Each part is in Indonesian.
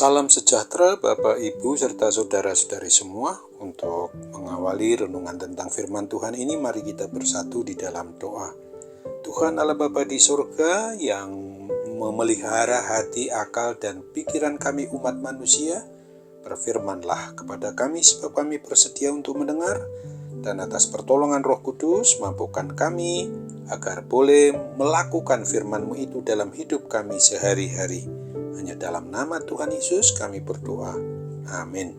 Salam sejahtera Bapak, Ibu, serta saudara-saudari semua. Untuk mengawali renungan tentang firman Tuhan ini, mari kita bersatu di dalam doa. Tuhan Allah Bapa di surga yang memelihara hati, akal, dan pikiran kami umat manusia, berfirmanlah kepada kami sebab kami bersedia untuk mendengar, dan atas pertolongan Roh Kudus mampukan kami agar boleh melakukan firman-Mu itu dalam hidup kami sehari-hari. Hanya dalam nama Tuhan Yesus kami berdoa. Amin.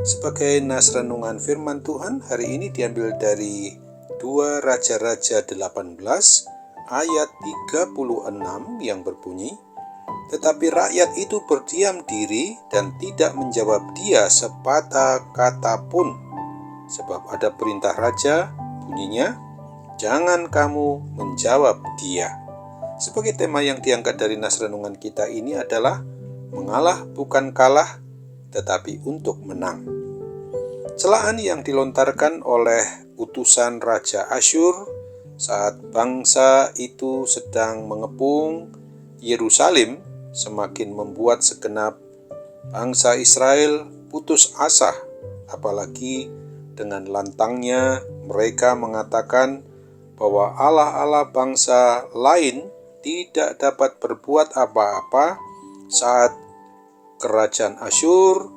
Sebagai nas renungan firman Tuhan hari ini diambil dari 2 Raja-Raja 18 ayat 36 yang berbunyi, "Tetapi rakyat itu berdiam diri dan tidak menjawab dia sepatah kata pun. Sebab ada perintah raja, bunyinya, jangan kamu menjawab dia." Sebagai tema yang diangkat dari nas renungan kita ini adalah mengalah bukan kalah, tetapi untuk menang. Celaan yang dilontarkan oleh utusan Raja Asyur saat bangsa itu sedang mengepung Yerusalem semakin membuat segenap bangsa Israel putus asa, apalagi dengan lantangnya mereka mengatakan bahwa Allah-Allah bangsa lain tidak dapat berbuat apa-apa saat kerajaan Asyur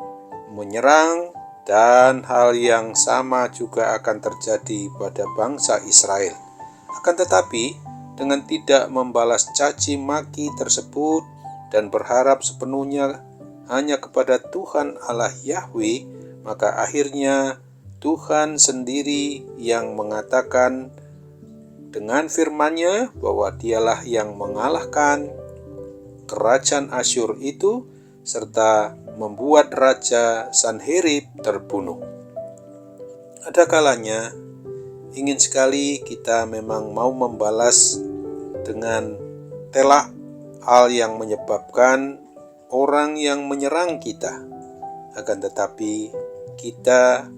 menyerang, dan hal yang sama juga akan terjadi pada bangsa Israel. Akan tetapi, dengan tidak membalas caci maki tersebut dan berharap sepenuhnya hanya kepada Tuhan Allah Yahweh, maka akhirnya Tuhan sendiri yang mengatakan dengan firman-Nya bahwa dialah yang mengalahkan kerajaan Asyur itu serta membuat Raja Sanherib terbunuh. Ada kalanya ingin sekali kita memang mau membalas dengan telak hal yang menyebabkan orang yang menyerang kita. Akan tetapi kita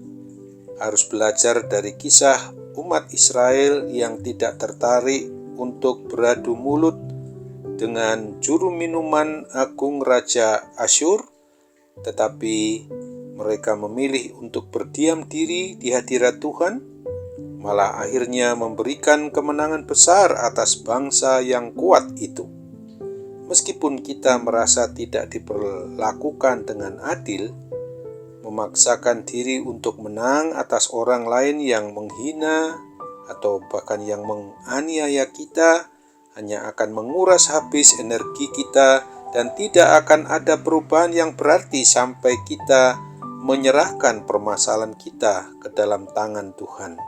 harus belajar dari kisah umat Israel yang tidak tertarik untuk beradu mulut dengan juru minuman agung Raja Asyur, tetapi mereka memilih untuk berdiam diri di hadirat Tuhan, malah akhirnya memberikan kemenangan besar atas bangsa yang kuat itu. Meskipun kita merasa tidak diperlakukan dengan adil, memaksakan diri untuk menang atas orang lain yang menghina atau bahkan yang menganiaya kita hanya akan menguras habis energi kita dan tidak akan ada perubahan yang berarti sampai kita menyerahkan permasalahan kita ke dalam tangan Tuhan.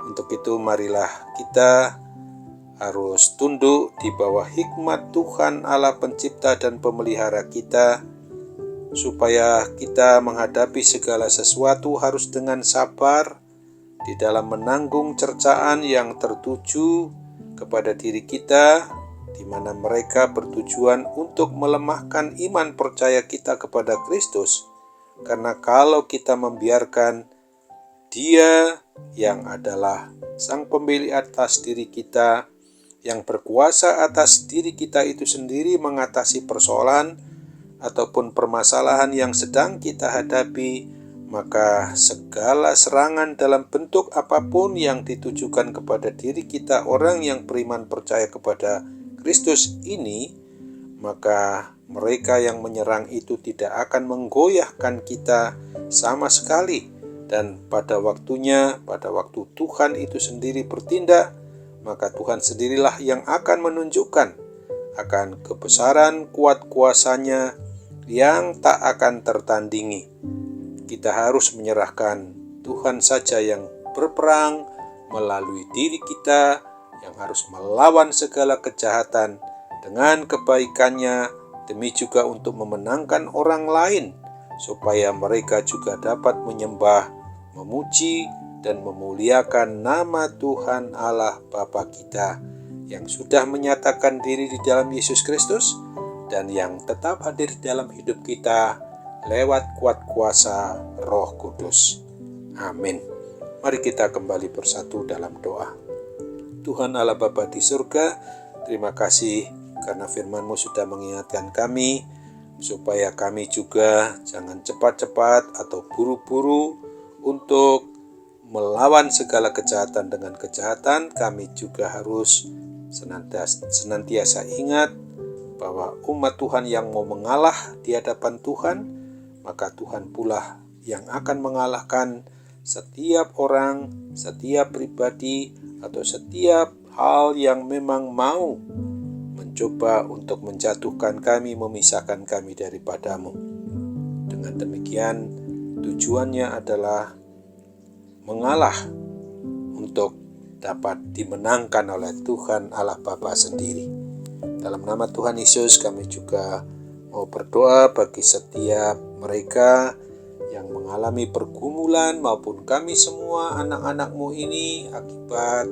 Untuk itu marilah kita harus tunduk di bawah hikmat Tuhan Allah pencipta dan pemelihara kita, supaya kita menghadapi segala sesuatu harus dengan sabar di dalam menanggung cercaan yang tertuju kepada diri kita, di mana mereka bertujuan untuk melemahkan iman percaya kita kepada Kristus. Karena kalau kita membiarkan Dia yang adalah Sang Pemilik atas diri kita, yang berkuasa atas diri kita itu sendiri mengatasi persoalan ataupun permasalahan yang sedang kita hadapi, maka segala serangan dalam bentuk apapun yang ditujukan kepada diri kita, orang yang beriman percaya kepada Kristus ini, maka mereka yang menyerang itu tidak akan menggoyahkan kita sama sekali. Dan pada waktunya, pada waktu Tuhan itu sendiri bertindak, maka Tuhan sendirilah yang akan menunjukkan akan kebesaran kuat kuasa-Nya yang tak akan tertandingi. Kita harus menyerahkan Tuhan saja yang berperang melalui diri kita, yang harus melawan segala kejahatan dengan kebaikan-Nya, demi juga untuk memenangkan orang lain, supaya mereka juga dapat menyembah, memuji, dan memuliakan nama Tuhan Allah Bapa kita, yang sudah menyatakan diri di dalam Yesus Kristus, dan yang tetap hadir dalam hidup kita lewat kuat kuasa Roh Kudus. Amin. Mari kita kembali bersatu dalam doa. Tuhan Allah Bapa di surga, terima kasih karena firman-Mu sudah mengingatkan kami supaya kami juga jangan cepat-cepat atau buru-buru untuk melawan segala kejahatan dengan kejahatan. Kami juga harus senantiasa ingat bahwa umat Tuhan yang mau mengalah di hadapan Tuhan, maka Tuhan pula yang akan mengalahkan setiap orang, setiap pribadi, atau setiap hal yang memang mau mencoba untuk menjatuhkan kami, memisahkan kami daripadamu. Dengan demikian, tujuannya adalah mengalah untuk dapat dimenangkan oleh Tuhan Allah Bapa sendiri. Dalam nama Tuhan Yesus, kami juga mau berdoa bagi setiap mereka yang mengalami pergumulan maupun kami semua anak-anak-Mu ini akibat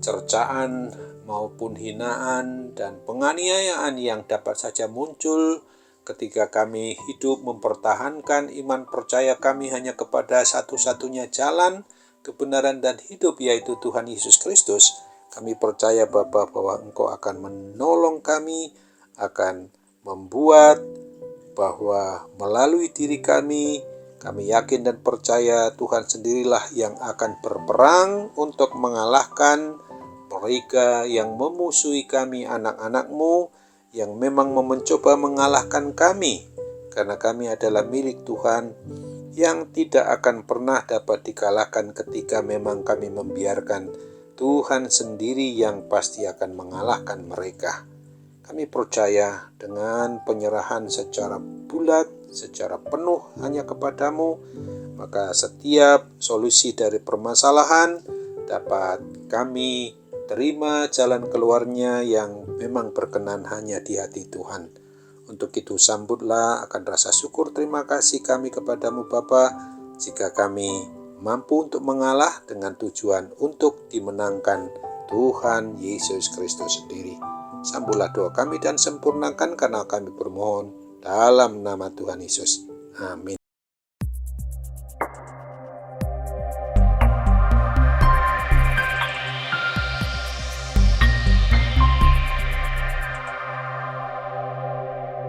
cercaan maupun hinaan dan penganiayaan yang dapat saja muncul ketika kami hidup mempertahankan iman percaya kami hanya kepada satu-satunya jalan kebenaran dan hidup, yaitu Tuhan Yesus Kristus. Kami percaya Bapa bahwa Engkau akan menolong kami, akan membuat bahwa melalui diri kami yakin dan percaya Tuhan sendirilah yang akan berperang untuk mengalahkan mereka yang memusuhi kami, anak-anak-Mu, yang memang mencoba mengalahkan kami, karena kami adalah milik Tuhan yang tidak akan pernah dapat dikalahkan ketika memang kami membiarkan Tuhan sendiri yang pasti akan mengalahkan mereka. Kami percaya dengan penyerahan secara bulat, secara penuh hanya kepadamu, maka setiap solusi dari permasalahan dapat kami terima jalan keluarnya yang memang berkenan hanya di hati Tuhan. Untuk itu sambutlah akan rasa syukur terima kasih kami kepadamu Bapa, jika kami mampu untuk mengalah dengan tujuan untuk dimenangkan Tuhan Yesus Kristus sendiri. Sambutlah doa kami dan sempurnakan karena kami bermohon dalam nama Tuhan Yesus. Amin.